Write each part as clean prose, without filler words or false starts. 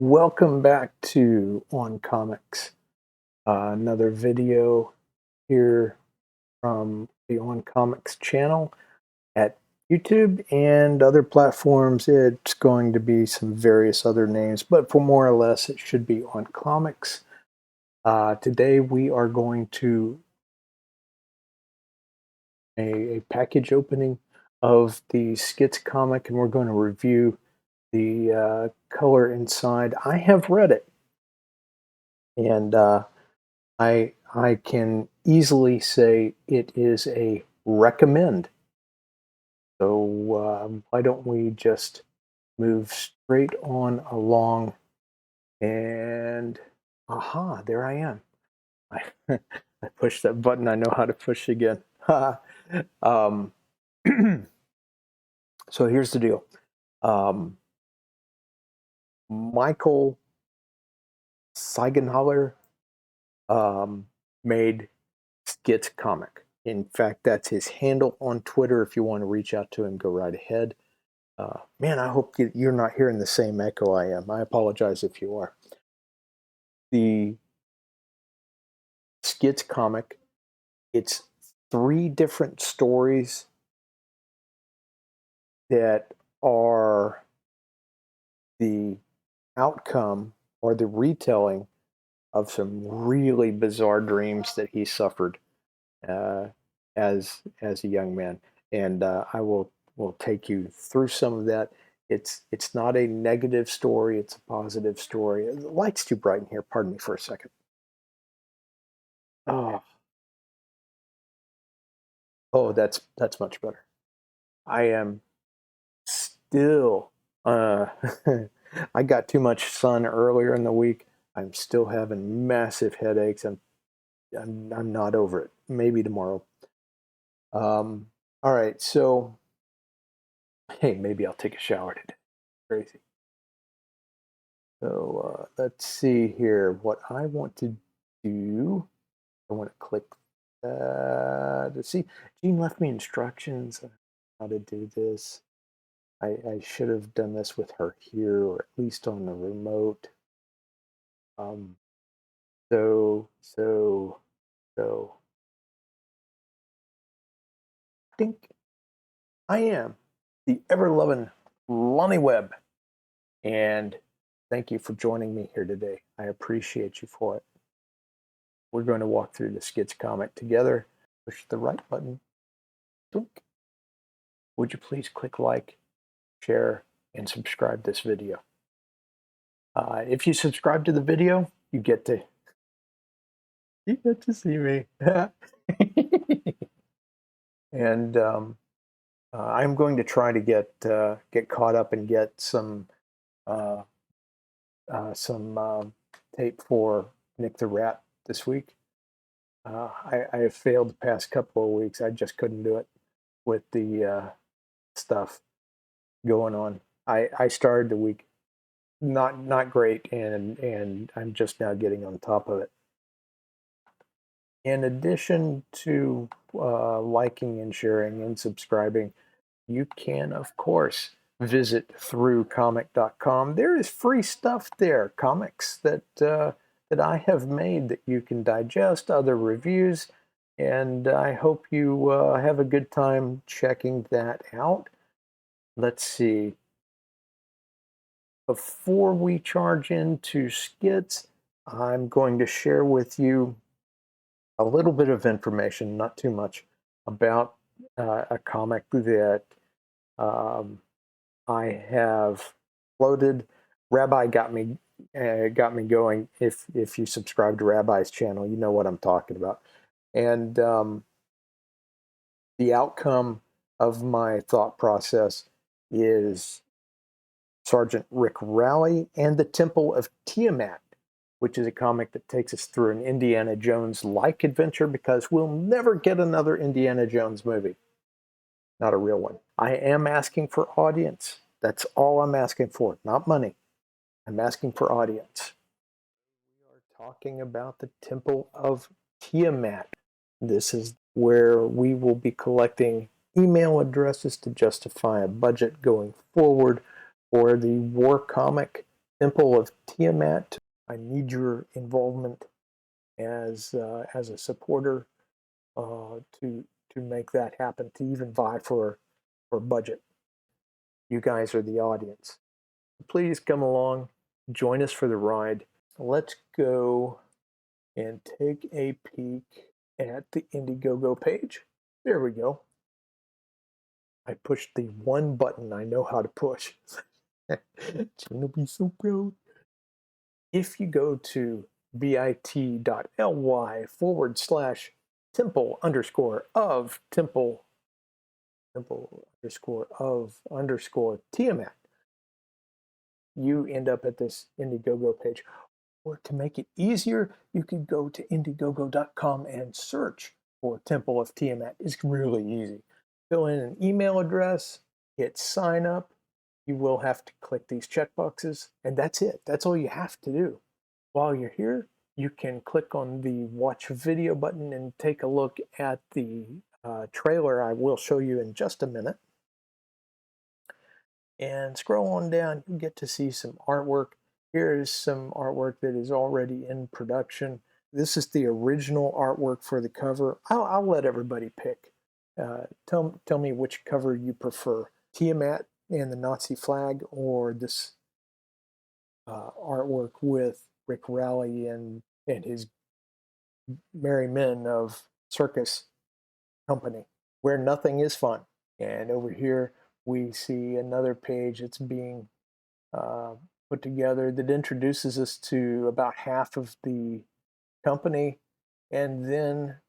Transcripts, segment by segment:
Welcome back to OnComics. Another video here from the OnComics channel at YouTube and other platforms. It's going to be some various other names, but for more or less, it should be OnComics. Today we are going to a package opening of the Skits comic, and we're going to review the color inside. I have read it, and I can easily say it is a recommend. So why don't we just move straight on along? And aha, there I am. I pushed that button I know how to push again. um, so here's the deal. Michael Siegenthaler made Skits comic. In fact, that's his handle on Twitter. If you want to reach out to him, go right ahead. Man, I hope you're not hearing the same echo I am. I apologize if you are. The Skits comic, it's 3 different stories that are the outcome or the retelling of some really bizarre dreams that he suffered as a young man, and I will take you through some of that. It's not a negative story; it's a positive story. The light's too bright in here. Pardon me for a second. Oh, that's much better. I am still. I got too much sun earlier in the week. I'm still having massive headaches. I'm not over it. Maybe tomorrow. All right, so hey, maybe I'll take a shower today. Crazy. So let's see here. What I want to do, I want to click to see. Jean left me instructions on how to do this. I should have done this with her here, or at least on the remote. Um, so, I think I am the ever-loving Lonnie Webb, and thank you for joining me here today. I appreciate you for it. We're going to walk through the Skits comic together. Push the right button. Blink. Would you please click like, share, and subscribe this video? If you subscribe to the video, you get to see me. And I'm going to try to get caught up and get some tape for Nick the Rat this week. I have failed the past couple of weeks. I just couldn't do it with the stuff going on. I started the week not great, and I'm just now getting on top of it. In addition to liking and sharing and subscribing, you can, of course, visit throughcomic.com. There is free stuff there, comics that I have made that you can digest, other reviews, and I hope you have a good time checking that out. Let's see. Before we charge into Skits, I'm going to share with you a little bit of information, not too much, about a comic that I have floated. Rabbi got me going. If you subscribe to Rabbi's channel, you know what I'm talking about. And the outcome of my thought process is Sergeant Rick Raleigh and the Temple of Tiamat, which is a comic that takes us through an Indiana Jones-like adventure, because we'll never get another Indiana Jones movie. Not a real one. I am asking for audience. That's all I'm asking for, not money. I'm asking for audience. We are talking about the Temple of Tiamat. This is where we will be collecting email addresses to justify a budget going forward for the war comic Temple of Tiamat. I need your involvement as a supporter to make that happen, to even vie for budget. You guys are the audience. Please come along, join us for the ride. Let's go and take a peek at the Indiegogo page. There we go. I pushed the one button I know how to push. It's gonna be so proud. If you go to bit.ly/temple_of you end up at this Indiegogo page. Or to make it easier, you could go to Indiegogo.com and search for Temple of Tiamat. It's really easy. Fill in an email address, hit sign up. You will have to click these checkboxes, and that's it. That's all you have to do. While you're here, you can click on the watch video button and take a look at the trailer I will show you in just a minute. And scroll on down, you get to see some artwork. Here is some artwork that is already in production. This is the original artwork for the cover. I'll let everybody pick. Tell me which cover you prefer. Tiamat and the Nazi flag, or this artwork with Rick Raleigh and his merry men of circus company, where nothing is fun. And over here we see another page that's being put together that introduces us to about half of the company, and then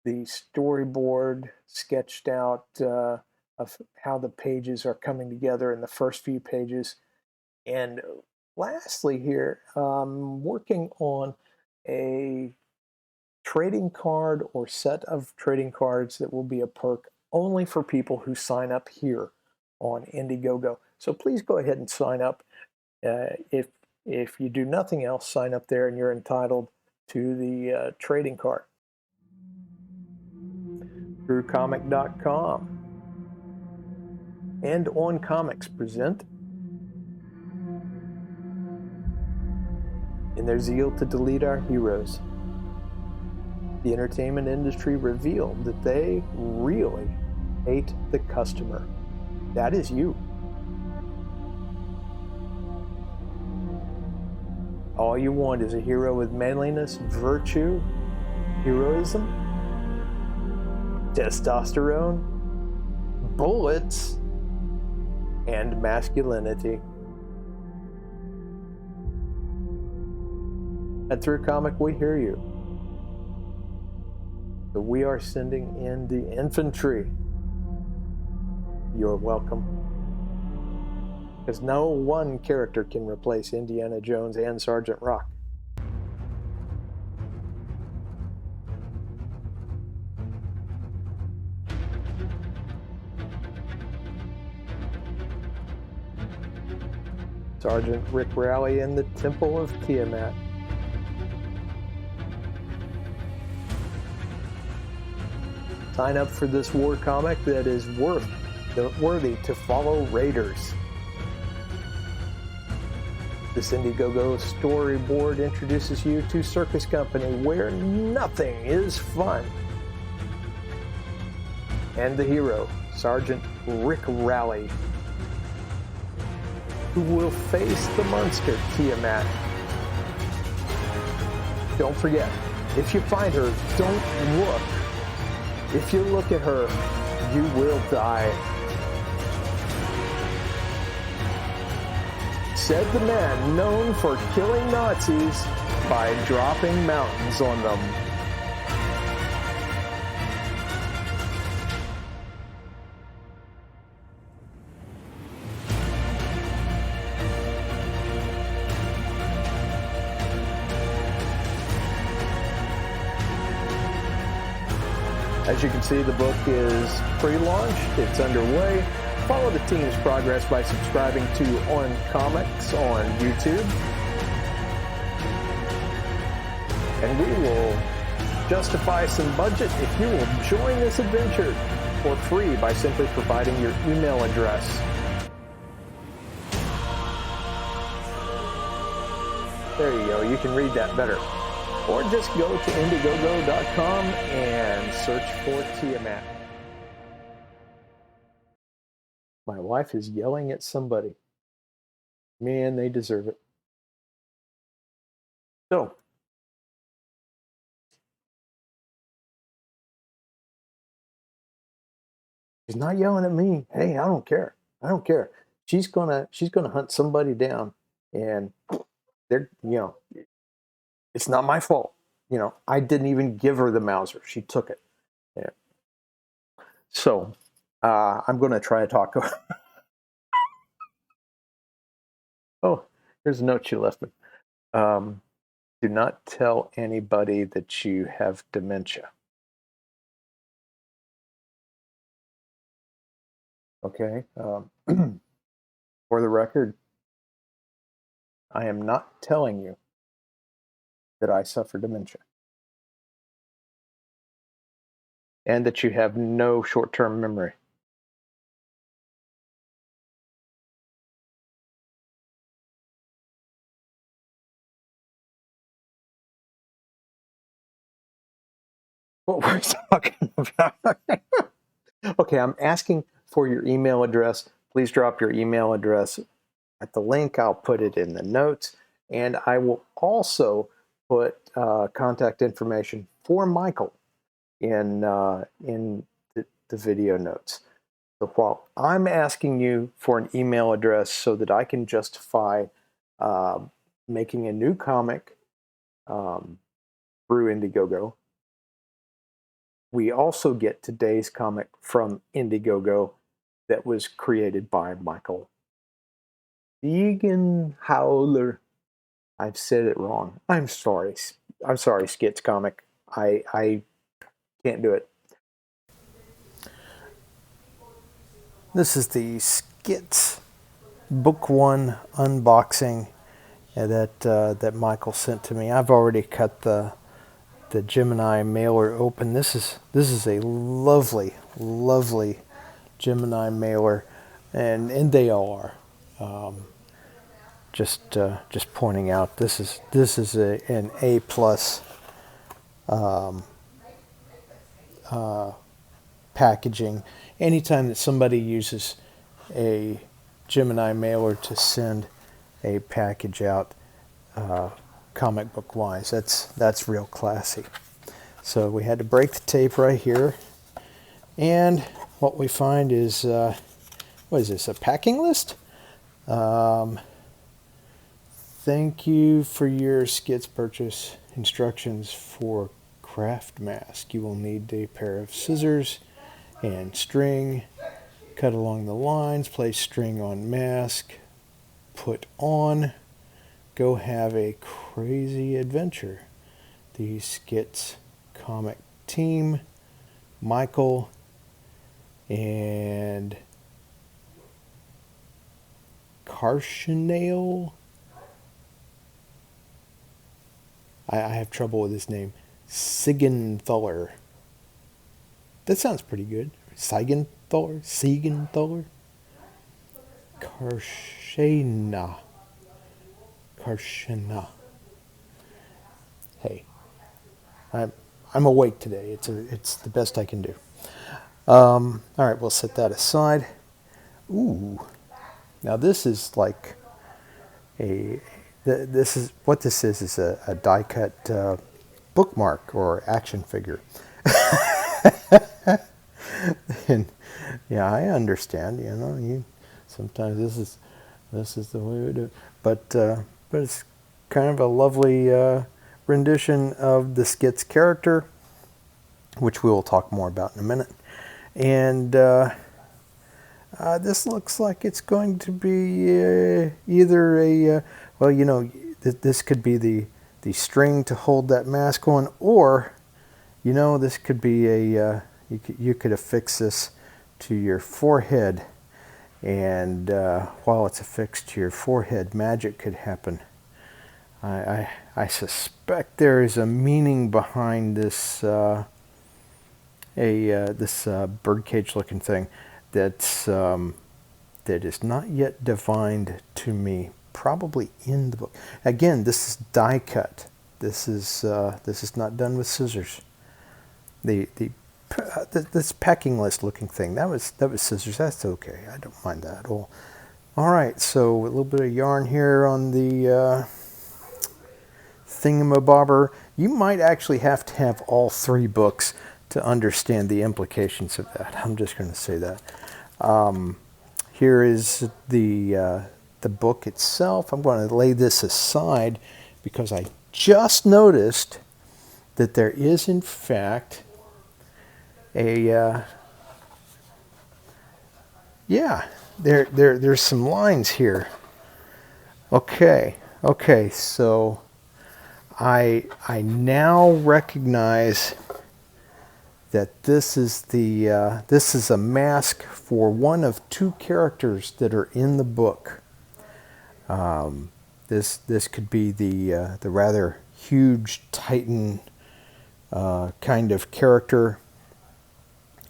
the storyboard sketched out of how the pages are coming together in the first few pages. And lastly here, I'm working on a trading card or set of trading cards that will be a perk only for people who sign up here on Indiegogo. So please go ahead and sign up. If you do nothing else, sign up there and you're entitled to the trading card. TrueComic.com and OnComics present, in their zeal to delete our heroes, the entertainment industry revealed that they really hate the customer. That is you. All you want is a hero with manliness, virtue, heroism, testosterone, bullets, and masculinity. At Through Comic, we hear you. So we are sending in the infantry. You're welcome. Because no one character can replace Indiana Jones and Sergeant Rock. Sergeant Rick Raleigh in the Temple of Tiamat. Sign up for this war comic that is worthy to follow Raiders. This Indiegogo storyboard introduces you to Circus Company, where nothing is fun. And the hero, Sergeant Rick Raleigh, who will face the monster Tiamat. Don't forget, if you find her, don't look. If you look at her, you will die. Said the man known for killing Nazis by dropping mountains on them. As you can see, the book is pre-launched. It's underway. Follow the team's progress by subscribing to OnComics on YouTube. And we will justify some budget if you will join this adventure for free by simply providing your email address. There you go. You can read that better. Or just go to Indiegogo.com and search for Tiamat. My wife is yelling at somebody. Man, they deserve it. So, she's not yelling at me. Hey, I don't care. I don't care. She's gonna hunt somebody down, and they're it's not my fault. I didn't even give her the Mauser. She took it. Yeah. So, I'm gonna try to talk to her. Oh, here's a note she left me. Do not tell anybody that you have dementia. Okay. For the record, I am not telling you that I suffer dementia and that you have no short term memory. What we're talking about. Okay, I'm asking for your email address. Please drop your email address at the link. I'll put it in the notes. And I will also put contact information for Michael in the video notes. So while I'm asking you for an email address so that I can justify making a new comic through Indiegogo, we also get today's comic from Indiegogo that was created by Michael Siegenthaler. I've said it wrong. I'm sorry. I'm sorry, Skits comic. I can't do it. This is the Skits Book 1 unboxing that Michael sent to me. I've already cut the Gemini mailer open. This is a lovely Gemini mailer, and they all are. Just pointing out, this is an A plus packaging. Anytime that somebody uses a Gemini mailer to send a package out, comic book wise, that's real classy. So we had to break the tape right here, and what we find is what is this, a packing list? Thank you for your Skits purchase. Instructions for craft mask. You will need a pair of scissors and string. Cut along the lines, place string on mask, put on, go have a crazy adventure. The Skits comic team, Michael and Carshanale. I have trouble with his name. Siegenthaler. That sounds pretty good. Siegenthaler. Karshana. Hey, I'm awake today. It's the best I can do. All right, we'll set that aside. Ooh, now this is like this is a die cut bookmark or action figure. And yeah, I understand. Sometimes this is the way we do it. But it's kind of a lovely rendition of the Skits character, which we will talk more about in a minute. And this looks like it's going to be either a this could be the string to hold that mask on, or this could be a you could affix this to your forehead, and while it's affixed to your forehead, magic could happen. I suspect there is a meaning behind this this birdcage looking thing that is not yet divined to me, probably in the book. Again, this is die cut. This is not done with scissors. This packing list looking thing, that was scissors. That's okay. I don't mind that at all. All right, so a little bit of yarn here on the thingamabobber. You might actually have to have all 3 books to understand the implications of that. I'm just going to say that. Here is the book itself. I'm going to lay this aside because I just noticed that there is in fact a there's some lines here. Okay, so I now recognize that this is a mask for one of 2 characters that are in the book. This could be the rather huge Titan kind of character,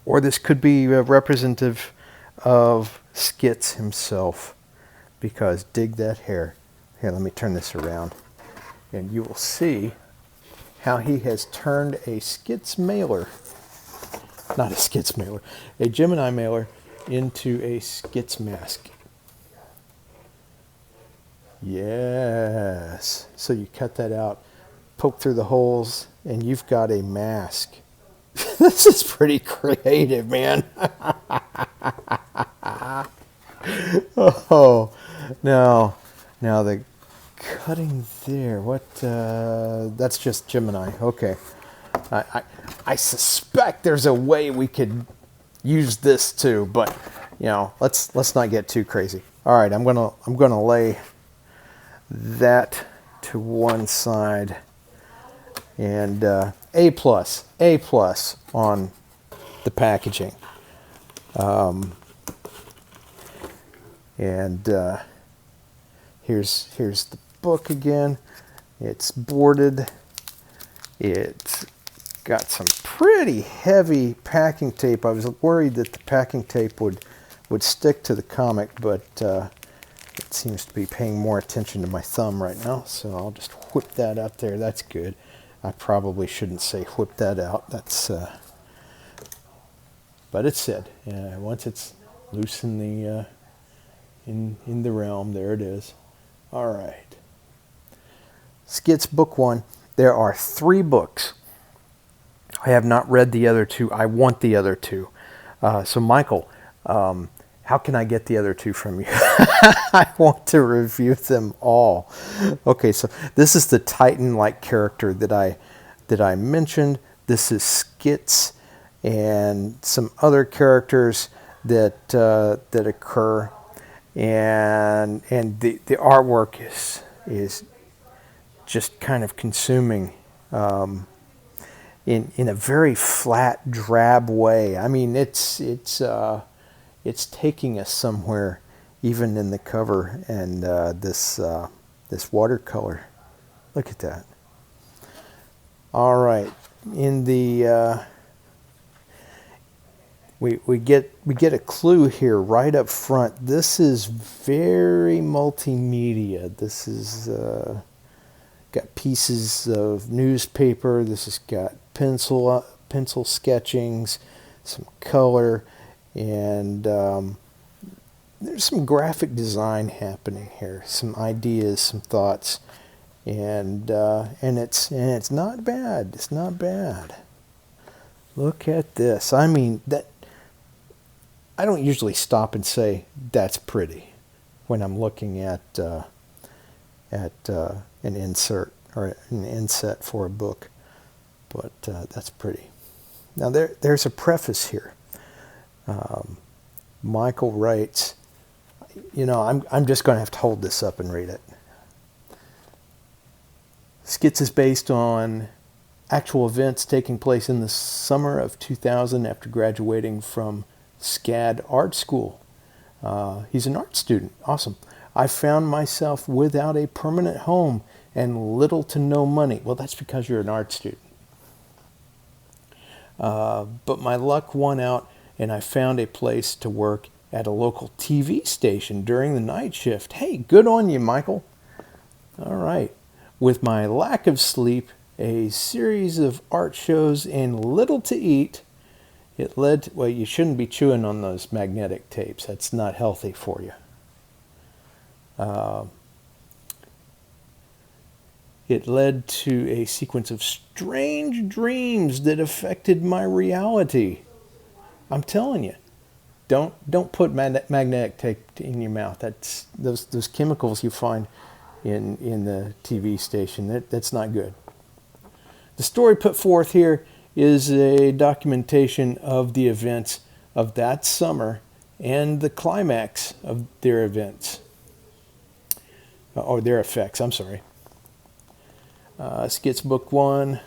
or this could be representative of Skits himself, because dig that hair. Here, let me turn this around, and you will see how he has turned a Skits mailer, not a Skits mailer, a Gemini mailer, into a Skits mask. Yes. So you cut that out, poke through the holes, and you've got a mask. This is pretty creative, man. Oh, now the cutting there. What? That's just Gemini. Okay. I suspect there's a way we could use this too, but let's not get too crazy. All right, I'm gonna lay that to one side, and A plus on the packaging. Here's the book again. It's boarded. It's got some pretty heavy packing tape. I was worried that the packing tape would stick to the comic, but it seems to be paying more attention to my thumb right now, so I'll just whip that out there. That's good. I probably shouldn't say whip that out. That's but it said, once it's loose in the in the realm, there it is. All right. Skits book 1. There are 3 books. I have not read the other 2. I want the other 2. So Michael, how can I get the other 2 from you? I want to review them all. Okay, so this is the Titan-like character that I mentioned. This is Skits and some other characters that occur, and the artwork is just kind of consuming in a very flat, drab way. I mean, it's taking us somewhere, even in the cover, and this watercolor. Look at that. All right, in the we get a clue here right up front. This is very multimedia. This is got pieces of newspaper. This has got pencil sketchings, some color, and there's some graphic design happening here. Some ideas, some thoughts, and it's not bad. It's not bad. Look at this. I mean, that I don't usually stop and say that's pretty when I'm looking at an insert or an inset for a book, but that's pretty. Now there's a preface here. Michael writes, I'm just going to have to hold this up and read it. Skits is based on actual events taking place in the summer of 2000 after graduating from SCAD Art School. He's an art student. Awesome. I found myself without a permanent home and little to no money. Well, that's because you're an art student. But my luck won out, and I found a place to work at a local TV station during the night shift. Hey, good on you, Michael. All right. With my lack of sleep, a series of art shows, and little to eat, it led to, well, you shouldn't be chewing on those magnetic tapes. That's not healthy for you. It led to a sequence of strange dreams that affected my reality. I'm telling you, don't put magnetic tape in your mouth. That's those chemicals you find in the TV station. That's not good. The story put forth here is a documentation of the events of that summer and the climax of their events, or their effects, I'm sorry. Skits Book 1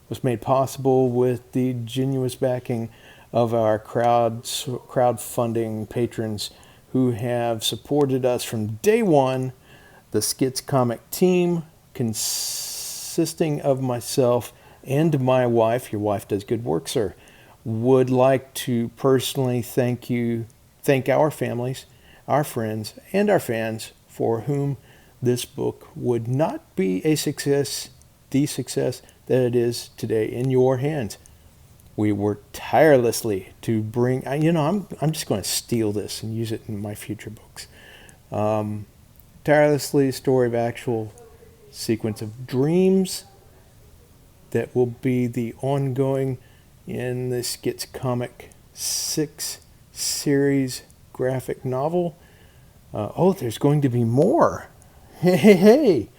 was made possible with the generous backing of our crowdfunding patrons who have supported us from day one. The Skits comic team, consisting of myself and my wife — your wife does good work, sir — would like to personally thank our families, our friends, and our fans, for whom this book would not be the success that it is today in your hands. We worked tirelessly to bring, I'm just going to steal this and use it in my future books. Tirelessly, story of actual sequence of dreams that will be the ongoing in the Skits comic 6 series graphic novel. There's going to be more. Hey.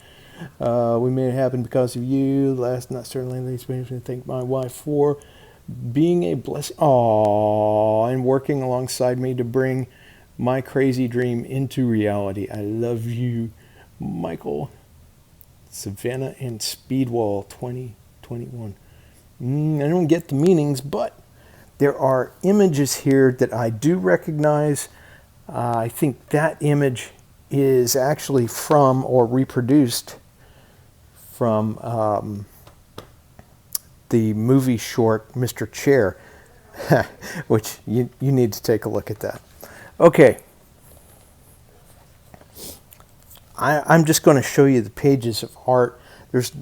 We made it happen because of you. Last, not certainly least, I thank my wife for being a blessing. And working alongside me to bring my crazy dream into reality. I love you, Michael. Savannah and Speedwall 2021. I don't get the meanings, but there are images here that I do recognize. I think that image is actually from, or reproduced from, the movie short Mr. Chair, which you need to take a look at that. Okay. I'm just going to show you the pages of art. There's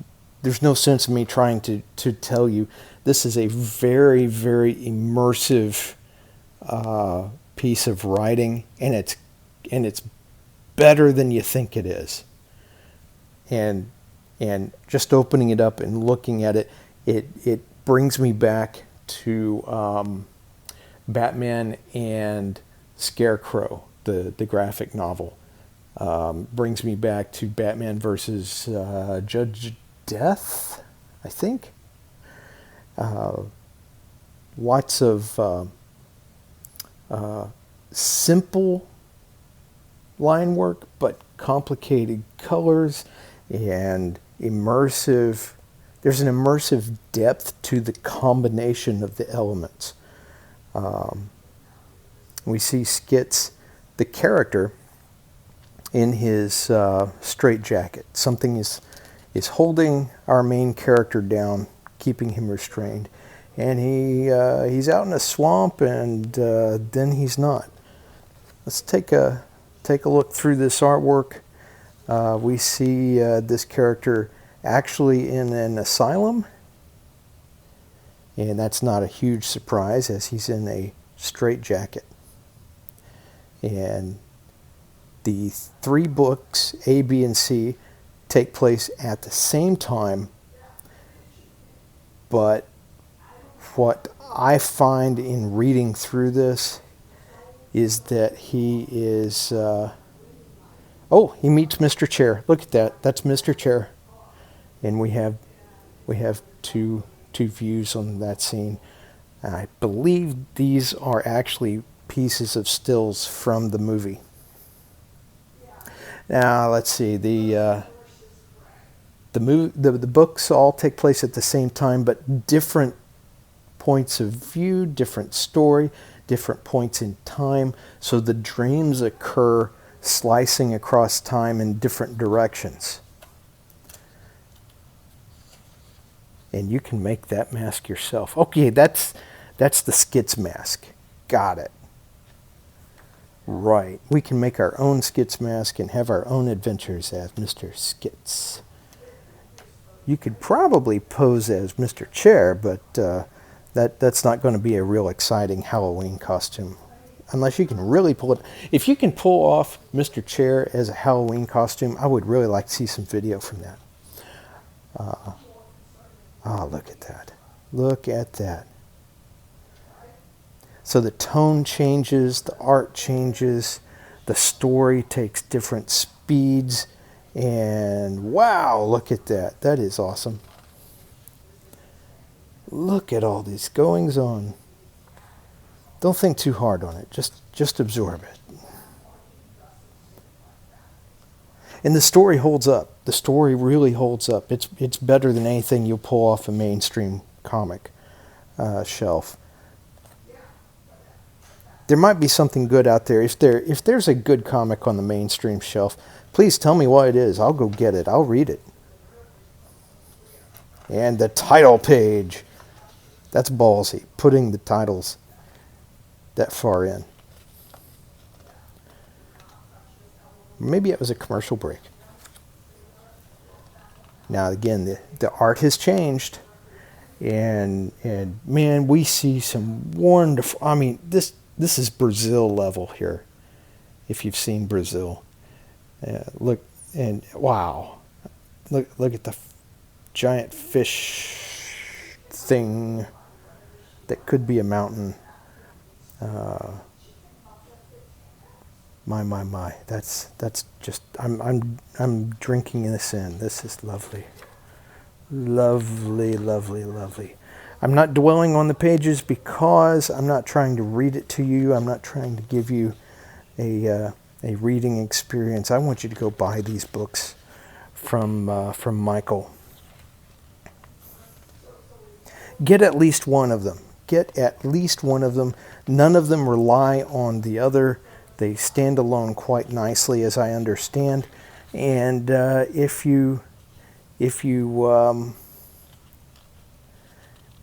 no sense in me trying to tell you. This is a very, very immersive piece of writing, and it's better than you think it is. And just opening it up and looking at it, it brings me back to Batman and Scarecrow, the graphic novel. Brings me back to Batman versus Judge Death, I think. Lots of simple line work, but complicated colors and immersive. There's an immersive depth to the combination of the elements. We see Skits, the character, in his straitjacket. Something is holding our main character down, keeping him restrained. And he's out in a swamp, and then he's not. Let's take a look through this artwork. We see this character actually in an asylum, and that's not a huge surprise, as he's in a straitjacket. And the 3 books, A, B, and C, take place at the same time, but what I find in reading through this is that he is... he meets Mr. Chair. Look at that. That's Mr. Chair. And we have two views on that scene. I believe these are actually pieces of stills from the movie. Now let's see. The books all take place at the same time, but different points of view, different story, different points in time. So the dreams occur slicing across time in different directions. And you can make that mask yourself. Okay, that's the Skits mask. Got it. Right. We can make our own Skits mask and have our own adventures as Mr. Skits. You could probably pose as Mr. Chair, but that's not going to be a real exciting Halloween costume. Unless you can really pull it. If you can pull off Mr. Chair as a Halloween costume, I would really like to see some video from that. Look at that. Look at that. So the tone changes, the art changes, the story takes different speeds, and wow, look at that. That is awesome. Look at all these goings on. Don't think too hard on it. Just absorb it. And the story holds up. The story really holds up. It's better than anything you'll pull off a mainstream comic shelf. There might be something good out there. If there's a good comic on the mainstream shelf, please tell me what it is. I'll go get it. I'll read it. And the title page. That's ballsy, putting the titles that far in. Maybe it was a commercial break. Now again, the art has changed, and man, we see some wonderful. I mean, this is Brazil level here. If you've seen Brazil, look, and wow, look at the giant fish thing that could be a mountain. My, that's just, I'm drinking this in. This is lovely. Lovely, lovely, lovely. I'm not dwelling on the pages because I'm not trying to read it to you. I'm not trying to give you a reading experience. I want you to go buy these books from Michael. Get at least one of them. Get at least one of them. None of them rely on the other. They stand alone quite nicely, as I understand. And if you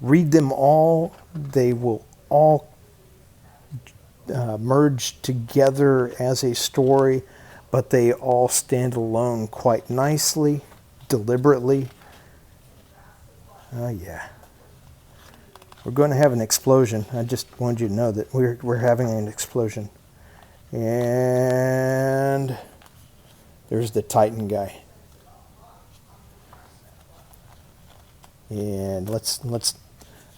read them all, they will all merge together as a story, but they all stand alone quite nicely, deliberately. Yeah. We're going to have an explosion. I just wanted you to know that we're having an explosion. And there's the Titan guy. And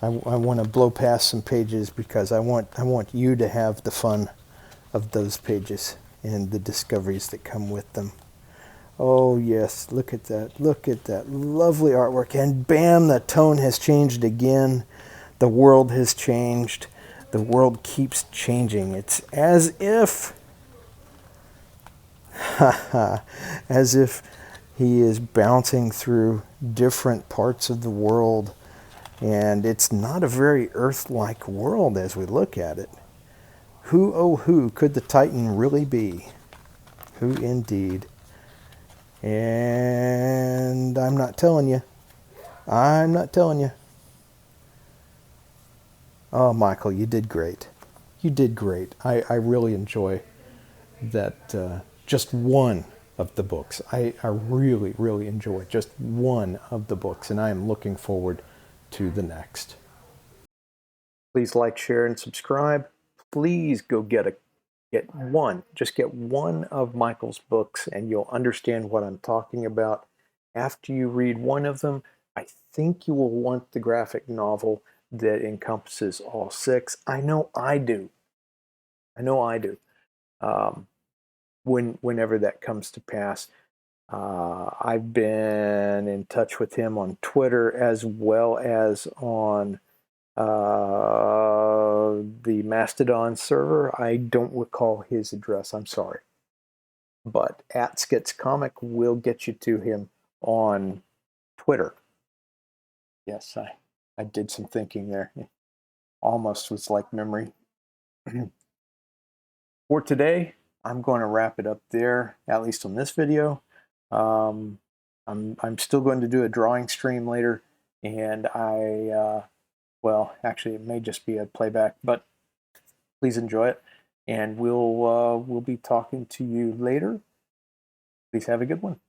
I want to blow past some pages because I want you to have the fun of those pages and the discoveries that come with them. Oh yes, look at that. Look at that lovely artwork. And bam, the tone has changed again. The world has changed. The world keeps changing. It's as if as if he is bouncing through different parts of the world, and it's not a very Earth-like world as we look at it. Who, oh who, could the Titan really be? Who indeed? And I'm not telling you. I'm not telling you. Oh, Michael, you did great. You did great. I really enjoy that, just one of the books. I really, really enjoy just one of the books, and I am looking forward to the next. Please like, share, and subscribe. Please go get one. Just get one of Michael's books, and you'll understand what I'm talking about. After you read one of them, I think you will want the graphic novel that encompasses all six. I know I do. I know I do. Whenever that comes to pass. I've been in touch with him on Twitter as well as on the Mastodon server. I don't recall his address. I'm sorry. But at Skits Comic will get you to him on Twitter. Yes, I did some thinking there. It almost was like memory. For today, I'm going to wrap it up there, at least on this video. I'm still going to do a drawing stream later, and well, actually, it may just be a playback, but please enjoy it. and we'll be talking to you later. Please have a good one.